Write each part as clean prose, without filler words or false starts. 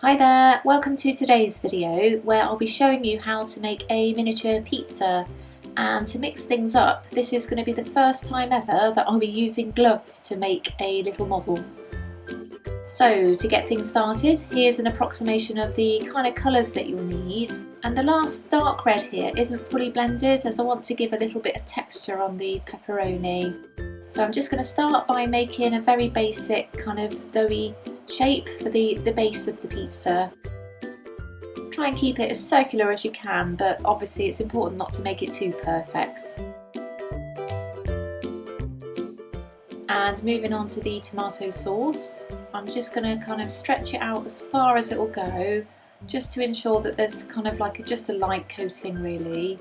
Hi there, welcome to today's video where I'll be showing you how to make a miniature pizza. And to mix things up, this is going to be the first time ever that I'll be using gloves to make a little model. So to get things started, here's an approximation of the kind of colours that you'll need. And the last dark red here isn't fully blended as I want to give a little bit of texture on the pepperoni. So I'm just going to start by making a very basic kind of doughy shape for the base of the pizza. Try and keep it as circular as you can, but obviously it's important not to make it too perfect. And moving on to the tomato sauce, I'm just going to kind of stretch it out as far as it will go, just to ensure that there's kind of like just a light coating really.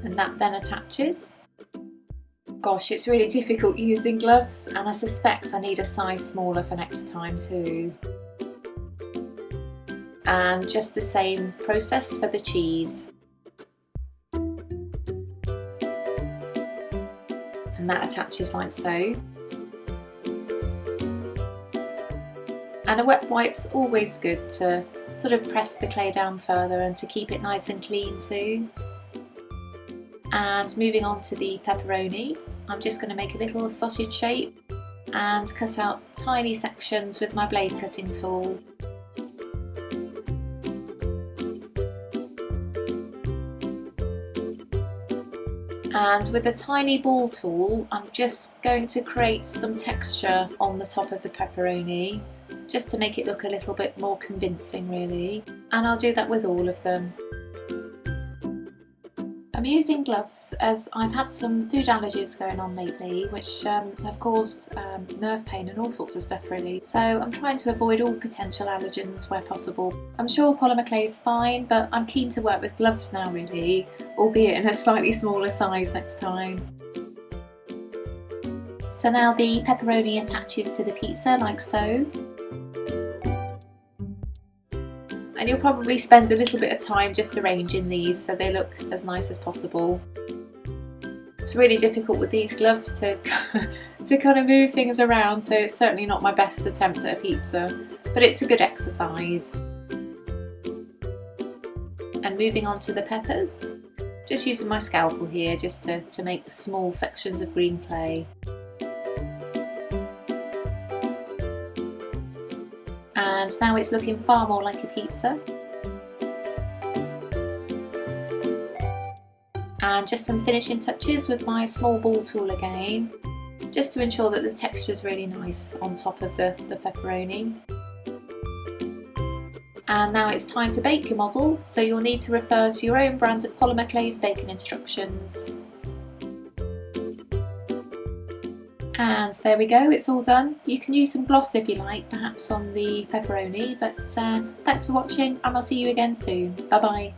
And that then attaches. Gosh, it's really difficult using gloves, and I suspect I need a size smaller for next time too. And just the same process for the cheese. And that attaches like so. And a wet wipe's always good to sort of press the clay down further and to keep it nice and clean too. And moving on to the pepperoni, I'm just going to make a little sausage shape and cut out tiny sections with my blade cutting tool. And with a tiny ball tool, I'm just going to create some texture on the top of the pepperoni, just to make it look a little bit more convincing really. And I'll do that with all of them. I'm using gloves as I've had some food allergies going on lately, which have caused nerve pain and all sorts of stuff really. So I'm trying to avoid all potential allergens where possible. I'm sure polymer clay is fine, but I'm keen to work with gloves now really, albeit in a slightly smaller size next time. So now the pepperoni attaches to the pizza like so. And you'll probably spend a little bit of time just arranging these so they look as nice as possible. It's really difficult with these gloves to kind of move things around, so it's certainly not my best attempt at a pizza, but it's a good exercise. And moving on to the peppers, just using my scalpel here just to make small sections of green clay. And now it's looking far more like a pizza. And just some finishing touches with my small ball tool again, just to ensure that the texture is really nice on top of the pepperoni. And now it's time to bake your model, so you'll need to refer to your own brand of polymer clay's baking instructions. And there we go, it's all done. You can use some gloss if you like, perhaps on the pepperoni, but thanks for watching and I'll see you again soon. Bye bye.